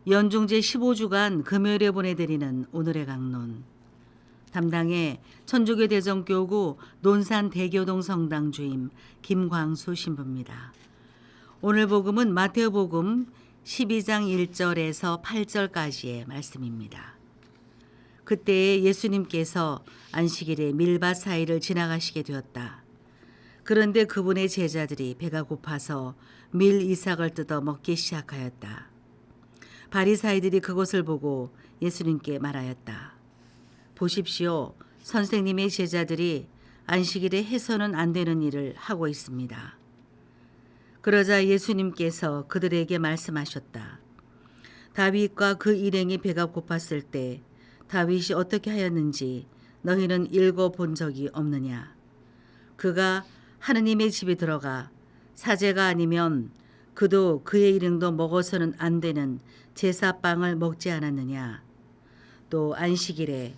연중제 15주간 금요일에 보내드리는 오늘의 강론. 담당의 천주교 대전교구 논산대교동 성당 주임 김광수 신부입니다. 오늘 복음은 마태오 복음 12장 1절에서 8절까지의 말씀입니다. 그때 예수님께서 안식일에 밀밭 사이를 지나가시게 되었다. 그런데 그분의 제자들이 배가 고파서 밀 이삭을 뜯어 먹기 시작하였다. 바리사이들이 그것을 보고 예수님께 말하였다. 보십시오. 선생님의 제자들이 안식일에 해서는 안 되는 일을 하고 있습니다. 그러자 예수님께서 그들에게 말씀하셨다. 다윗과 그 일행이 배가 고팠을 때 다윗이 어떻게 하였는지 너희는 읽어본 적이 없느냐. 그가 하느님의 집에 들어가 사제가 아니면 그도 그의 일행도 먹어서는 안 되는 제사빵을 먹지 않았느냐. 또 안식일에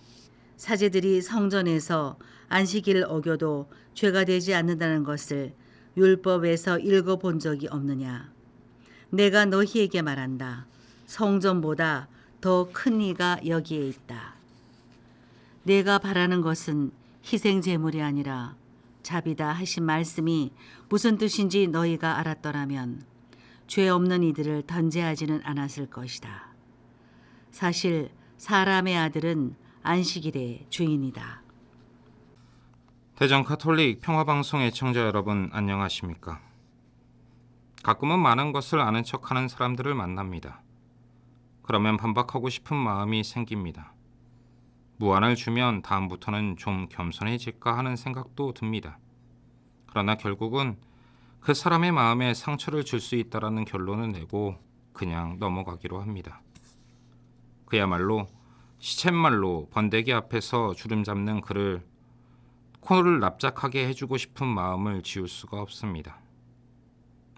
사제들이 성전에서 안식일을 어겨도 죄가 되지 않는다는 것을 율법에서 읽어본 적이 없느냐. 내가 너희에게 말한다. 성전보다 더 큰 이가 여기에 있다. 내가 바라는 것은 희생 제물이 아니라 자비다 하신 말씀이 무슨 뜻인지 너희가 알았더라면 죄 없는 이들을 던제하지는 않았을 것이다. 사실 사람의 아들은 안식일의 주인이다. 대전 가톨릭 평화방송 애청자 여러분 안녕하십니까? 가끔은 많은 것을 아는 척하는 사람들을 만납니다. 그러면 반박하고 싶은 마음이 생깁니다. 무안을 주면 다음부터는 좀 겸손해질까 하는 생각도 듭니다. 그러나 결국은 그 사람의 마음에 상처를 줄 수 있다라는 결론을 내고 그냥 넘어가기로 합니다. 그야말로 시쳇말로 번데기 앞에서 주름 잡는 그를 코를 납작하게 해주고 싶은 마음을 지울 수가 없습니다.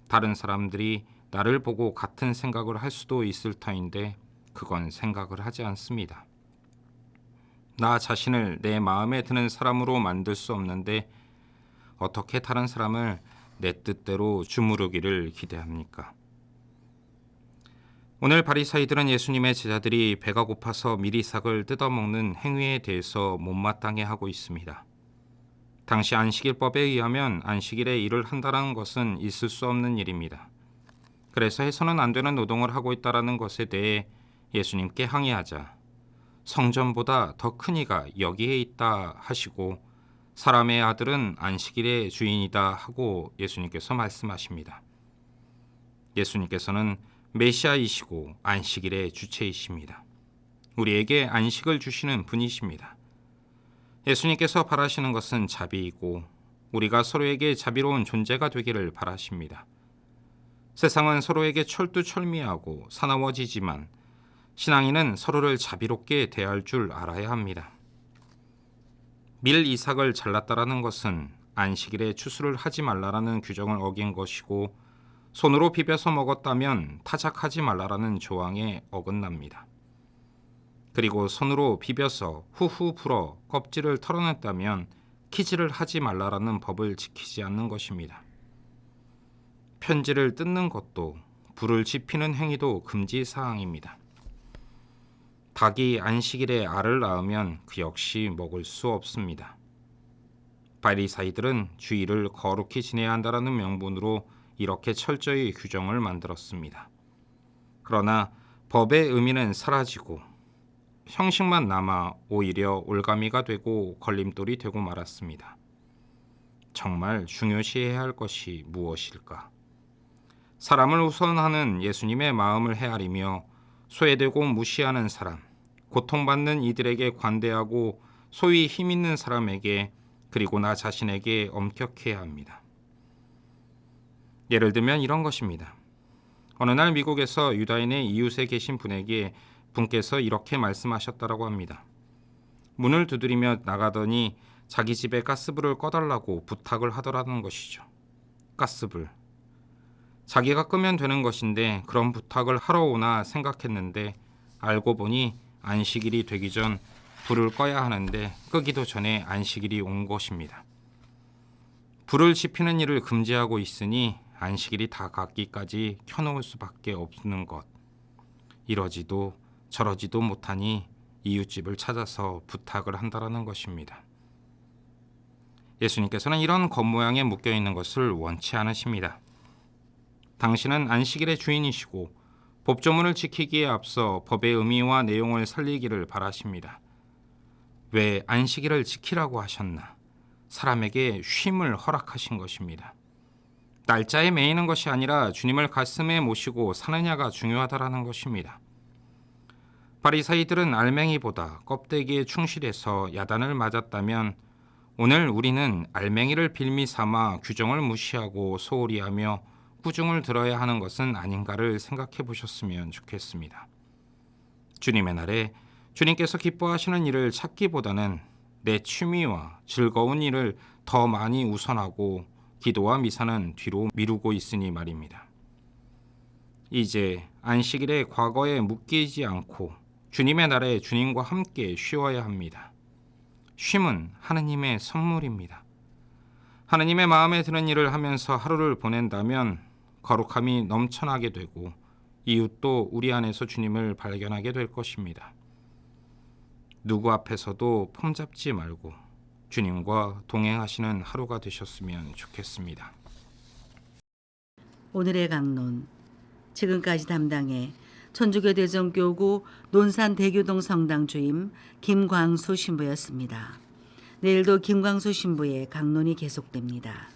다른 사람들이 나를 보고 같은 생각을 할 수도 있을 터인데 그건 생각을 하지 않습니다. 나 자신을 내 마음에 드는 사람으로 만들 수 없는데 어떻게 다른 사람을 내 뜻대로 주무르기를 기대합니까? 오늘 바리사이들은 예수님의 제자들이 배가 고파서 밀이삭을 뜯어먹는 행위에 대해서 못마땅해 하고 있습니다. 당시 안식일법에 의하면 안식일에 일을 한다는 것은 있을 수 없는 일입니다. 그래서 해서는 안 되는 노동을 하고 있다는 것에 대해 예수님께 항의하자 성전보다 더 큰 이가 여기에 있다 하시고 사람의 아들은 안식일의 주인이다 하고 예수님께서 말씀하십니다. 예수님께서는 메시아이시고 안식일의 주체이십니다. 우리에게 안식을 주시는 분이십니다. 예수님께서 바라시는 것은 자비이고 우리가 서로에게 자비로운 존재가 되기를 바라십니다. 세상은 서로에게 철두철미하고 사나워지지만 신앙인은 서로를 자비롭게 대할 줄 알아야 합니다. 밀 이삭을 잘랐다라는 것은 안식일에 추수를 하지 말라라는 규정을 어긴 것이고 손으로 비벼서 먹었다면 타작하지 말라라는 조항에 어긋납니다. 그리고 손으로 비벼서 후후 불어 껍질을 털어냈다면 키질을 하지 말라라는 법을 지키지 않는 것입니다. 편지를 뜯는 것도 불을 지피는 행위도 금지 사항입니다. 닭이 안식일에 알을 낳으면 그 역시 먹을 수 없습니다. 바리사이들은 주일을 거룩히 지내야 한다는 명분으로 이렇게 철저히 규정을 만들었습니다. 그러나 법의 의미는 사라지고 형식만 남아 오히려 올가미가 되고 걸림돌이 되고 말았습니다. 정말 중요시해야 할 것이 무엇일까? 사람을 우선하는 예수님의 마음을 헤아리며 소외되고 무시하는 사람, 고통받는 이들에게 관대하고 소위 힘 있는 사람에게 그리고 나 자신에게 엄격해야 합니다. 예를 들면 이런 것입니다. 어느 날 미국에서 유다인의 이웃에 계신 분께서 이렇게 말씀하셨다고 합니다. 문을 두드리며 나가더니 자기 집에 가스불을 꺼달라고 부탁을 하더라는 것이죠. 가스불. 자기가 끄면 되는 것인데 그런 부탁을 하러 오나 생각했는데 알고 보니 안식일이 되기 전 불을 꺼야 하는데 끄기도 전에 안식일이 온 것입니다. 불을 지피는 일을 금지하고 있으니 안식일이 다 갔기까지 켜놓을 수밖에 없는 것. 이러지도 저러지도 못하니 이웃집을 찾아서 부탁을 한다라는 것입니다. 예수님께서는 이런 겉모양에 묶여있는 것을 원치 않으십니다. 당신은 안식일의 주인이시고 법조문을 지키기에 앞서 법의 의미와 내용을 살리기를 바라십니다. 왜 안식일을 지키라고 하셨나? 사람에게 쉼을 허락하신 것입니다. 날짜에 매이는 것이 아니라 주님을 가슴에 모시고 사느냐가 중요하다라는 것입니다. 바리사이들은 알맹이보다 껍데기에 충실해서 야단을 맞았다면 오늘 우리는 알맹이를 빌미 삼아 규정을 무시하고 소홀히 하며 꾸중을 들어야 하는 것은 아닌가를 생각해 보셨으면 좋겠습니다. 주님의 날에 주님께서 기뻐하시는 일을 찾기보다는 내 취미와 즐거운 일을 더 많이 우선하고 기도와 미사는 뒤로 미루고 있으니 말입니다. 이제 안식일의 과거에 묶이지 않고 주님의 날에 주님과 함께 쉬어야 합니다. 쉼은 하느님의 선물입니다. 하느님의 마음에 드는 일을 하면서 하루를 보낸다면 거룩함이 넘쳐나게 되고 이웃도 우리 안에서 주님을 발견하게 될 것입니다. 누구 앞에서도 폼잡지 말고 주님과 동행하시는 하루가 되셨으면 좋겠습니다. 오늘의 강론, 지금까지 담당해 천주교 대전교구 논산 대교동 성당 주임 김광수 신부였습니다. 내일도 김광수 신부의 강론이 계속됩니다.